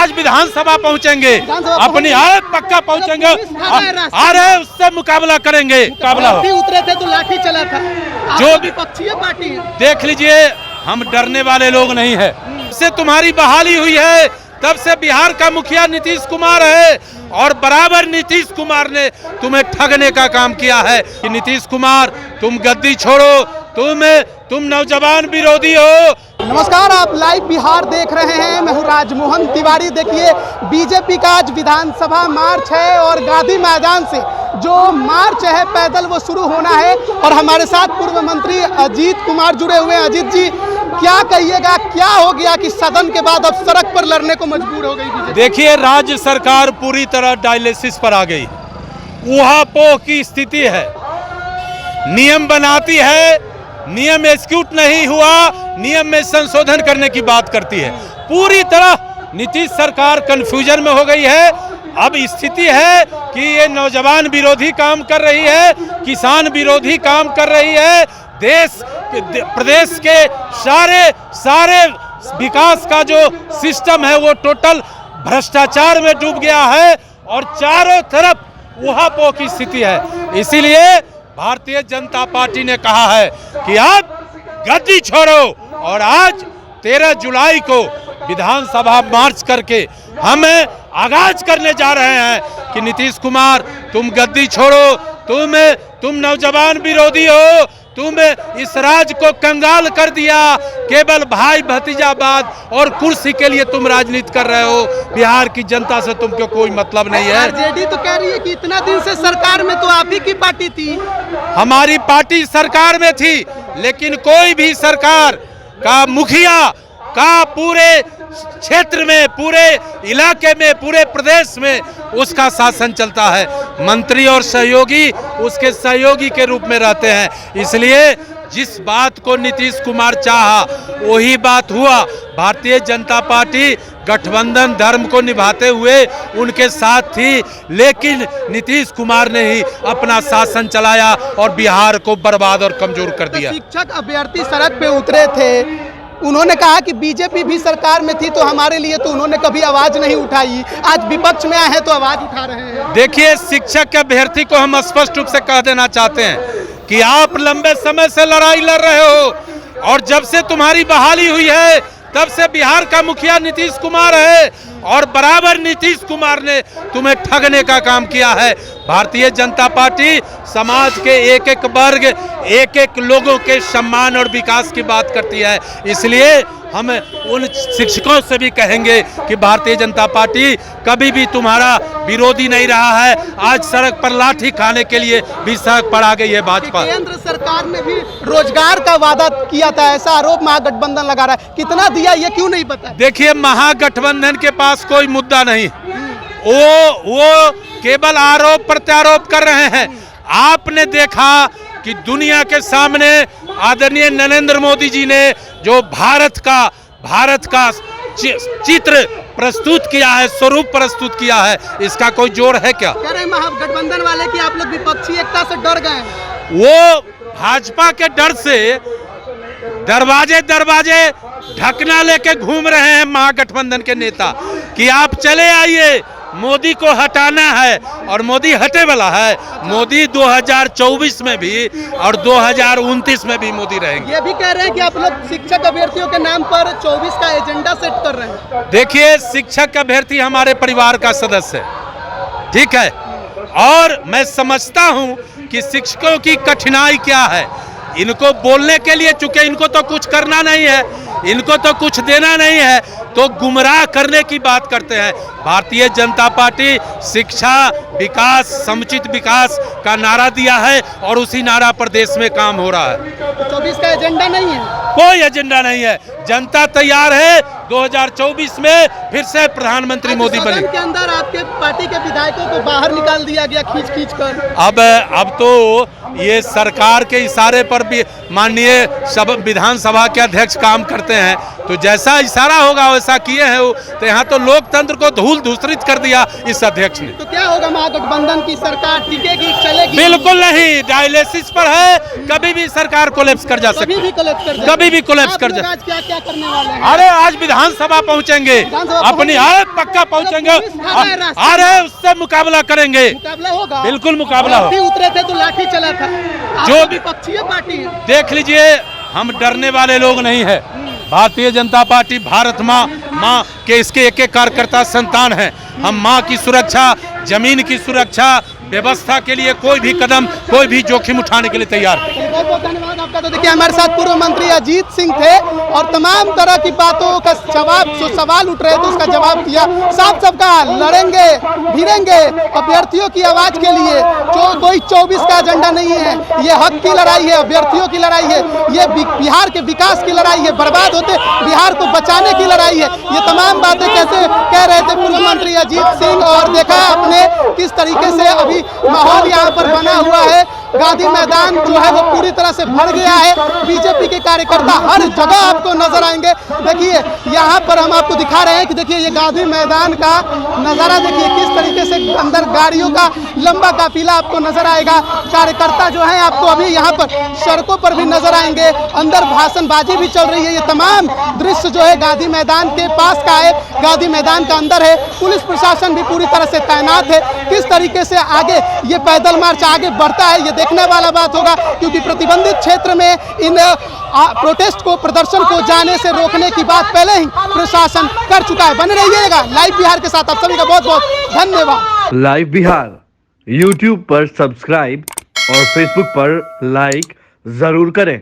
आज विधानसभा पहुंचेंगे, अपनी हालत पक्का पहुंचेंगे, अरे उससे मुकाबला करेंगे। मुकाबला उतरे थे तो लाठी चला था, जो विपक्षीय पार्टी देख लीजिए, हम डरने वाले लोग नहीं है। से तुम्हारी बहाली हुई है तब से बिहार का मुखिया नीतीश कुमार है, और बराबर नीतीश कुमार ने तुम्हें ठगने का काम किया है कि नीतीश कुमार तुम गद्दी छोड़ो, तुम नौजवान विरोधी हो। नमस्कार, आप लाइव बिहार देख रहे हैं। मैं हूं राजमोहन तिवारी। देखिए, बीजेपी का आज विधानसभा मार्च है और गांधी मैदान से जो मार्च है पैदल वो शुरू होना है, और हमारे साथ पूर्व मंत्री अजीत कुमार जुड़े हुए हैं। अजीत जी, क्या कहिएगा, क्या हो गया कि सदन के बाद अब सड़क पर लड़ने को मजबूर हो गई बीजेपी? देखिए, राज्य सरकार पूरी तरह डायलिसिस पर आ गई, ऊहापोह की स्थिति है। नियम बनाती है, नियम एग्जीक्यूट नहीं हुआ, नियम में संशोधन करने की बात करती है। पूरी तरह नीतीश सरकार कंफ्यूजन में हो गई है। अब स्थिति है कि ये नौजवान विरोधी काम कर रही है, किसान विरोधी काम कर रही है, प्रदेश के सारे विकास का जो सिस्टम है वो टोटल भ्रष्टाचार में डूब गया है, और चारों तरफ ऊहापोह की स्थिति है। इसीलिए भारतीय जनता पार्टी ने कहा है कि आप गद्दी छोड़ो, और आज 13 जुलाई को विधानसभा मार्च करके हम आगाज करने जा रहे हैं कि नीतीश कुमार तुम गद्दी छोड़ो, तुम नौजवान विरोधी हो, तुम इस राज्य को कंगाल कर दिया, केवल भाई भतीजावाद और कुर्सी के लिए तुम राजनीति कर रहे हो। बिहार की जनता से तुमको कोई मतलब नहीं है। आरजेडी तो कह रही है कि इतना दिन से सरकार में तो आप ही की पार्टी थी। हमारी पार्टी सरकार में थी, लेकिन कोई भी सरकार का मुखिया का पूरे क्षेत्र में, पूरे इलाके में, पूरे प्रदेश में उसका शासन चलता है। मंत्री और सहयोगी उसके सहयोगी के रूप में रहते हैं। इसलिए जिस बात को नीतीश कुमार चाहा वही बात हुआ। भारतीय जनता पार्टी गठबंधन धर्म को निभाते हुए उनके साथ थी, लेकिन नीतीश कुमार ने ही अपना शासन चलाया और बिहार को बर्बाद और कमजोर कर दिया। शिक्षक अभ्यर्थी सड़क पे उतरे थे, उन्होंने कहा कि बीजेपी भी सरकार में थी तो हमारे लिए तो उन्होंने कभी आवाज नहीं उठाई, आज विपक्ष में आए हैं तो आवाज उठा रहे हैं। देखिए, शिक्षक के अभ्यर्थी को हम स्पष्ट रूप से कह देना चाहते हैं कि आप लंबे समय से लड़ाई लड़ रहे हो, और जब से तुम्हारी बहाली हुई है तब से बिहार का मुखिया नीतीश कुमार है, और बराबर नीतीश कुमार ने तुम्हें ठगने का काम किया है। भारतीय जनता पार्टी समाज के एक एक वर्ग, एक एक लोगों के सम्मान और विकास की बात करती है। इसलिए हम उन शिक्षकों से भी कहेंगे कि भारतीय जनता पार्टी कभी भी तुम्हारा विरोधी नहीं रहा है। आज सड़क पर लाठी खाने के लिए भी सड़क पर आ गई है भाजपा। केंद्र सरकार ने भी रोजगार का वादा किया था, ऐसा आरोप महागठबंधन लगा रहा है। कितना दिया ये क्यों नहीं पता? देखिए, महागठबंधन के पास कोई मुद्दा नहीं, वो केवल आरोप प्रत्यारोप कर रहे हैं। आपने देखा कि दुनिया के सामने आदरणीय नरेंद्र मोदी जी ने जो भारत का चित्र प्रस्तुत किया है, स्वरूप प्रस्तुत किया है, इसका कोई जोर है क्या? कह रहे महागठबंधन वाले कि आप लोग विपक्षी एकता से डर गए। वो भाजपा के डर से दरवाजे ढकना लेके घूम रहे हैं महागठबंधन के नेता कि आप चले आइए, मोदी को हटाना है, और मोदी हटे वाला है। मोदी 2024 में भी और 2029 में भी मोदी रहेंगे। ये भी कह रहे हैं कि आप लोग शिक्षक अभ्यर्थियों के नाम पर 24 का एजेंडा सेट कर रहे हैं। देखिए, शिक्षक अभ्यर्थी हमारे परिवार का सदस्य है, ठीक है, और मैं समझता हूं कि शिक्षकों की कठिनाई क्या है। इनको बोलने के लिए, चूंकि इनको तो कुछ करना नहीं है, इनको तो कुछ देना नहीं है, तो गुमराह करने की बात करते हैं। भारतीय जनता पार्टी शिक्षा, विकास, समुचित विकास का नारा दिया है, और उसी नारा पर देश में काम हो रहा है। 24 का एजेंडा नहीं है, कोई एजेंडा नहीं है। जनता तैयार है 2024 में फिर से प्रधानमंत्री मोदी बने। के अंदर आपके पार्टी के विधायकों को बाहर निकाल दिया गया खींच कर। अब तो ये सरकार के इशारे पर भी माननीय विधानसभा के अध्यक्ष काम करते हैं, तो तो जैसा इशारा होगा वैसा किए हैं वो। तो यहाँ तो लोकतंत्र को धूल धूसरित कर दिया इस अध्यक्ष ने। तो क्या होगा, महागठबंधन की सरकार टिकेगी, चलेगी? बिल्कुल नहीं, डायलिसिस पर है, कभी भी सरकार कोलैप्स कर जा सकती है, कभी भी कोलैप्स कर जा। क्या क्या करने वाले हैं? अरे आज विधानसभा पहुंचेंगे, अपनी पक्का पहुंचेंगे, अरे उससे मुकाबला करेंगे, मुकाबला होगा, बिल्कुल मुकाबला हो। उतरे थे तो लाठी चला था, जो विपक्षीय पार्टी देख लीजिए, हम डरने वाले लोग नहीं है। भारतीय जनता पार्टी भारत माँ के इसके एक एक कार्यकर्ता संतान है। हम माँ की सुरक्षा, जमीन की सुरक्षा, व्यवस्था के लिए कोई भी कदम, कोई भी जोखिम उठाने के लिए तैयार है। बहुत बहुत धन्यवाद आपका। तो देखिए हमारे साथ पूर्व मंत्री अजीत सिंह थे और तमाम तरह की बातों का जवाब, जो सवाल उठ रहे थे उसका जवाब दिया। साफ साफ कहा, लड़ेंगे भिड़ेंगे अभ्यर्थियों की आवाज के लिए। जो कोई 24 का एजेंडा नहीं है, ये हक की लड़ाई है, अभ्यर्थियों की लड़ाई है, ये बिहार के विकास की लड़ाई है, बर्बाद होते बिहार को बचाने की लड़ाई है। ये तमाम बातें कैसे कह रहे थे पूर्व मंत्री अजीत सिंह। और देखा आपने किस तरीके से अभी माहौल यहाँ पर बना हुआ है। गांधी मैदान जो है वो पूरी तरह से भर गया है। बीजेपी के कार्यकर्ता हर जगह आपको नजर आएंगे। देखिए यहाँ पर हम आपको दिखा रहे हैं कि देखिए ये गांधी मैदान का नज़ारा देखिए, किस तरीके से अंदर गाड़ियों का लंबा काफिला आपको नजर आएगा। कार्यकर्ता जो है आपको अभी यहाँ पर सड़कों पर भी नजर आएंगे। अंदर भाषणबाजी भी चल रही है। ये तमाम दृश्य जो है गांधी मैदान के पास का है, गांधी मैदान का अंदर है। पुलिस प्रशासन भी पूरी तरह से तैनात है। किस तरीके से आगे ये पैदल मार्च आगे बढ़ता है, ये देखने वाला बात होगा, क्योंकि प्रतिबंधित क्षेत्र में इन प्रोटेस्ट को, प्रदर्शन को जाने से रोकने की बात पहले ही प्रशासन कर चुका है। बने रहिएगा लाइव बिहार के साथ। आप सभी का बहुत बहुत धन्यवाद। लाइव बिहार YouTube पर सब्सक्राइब और Facebook पर लाइक जरूर करें।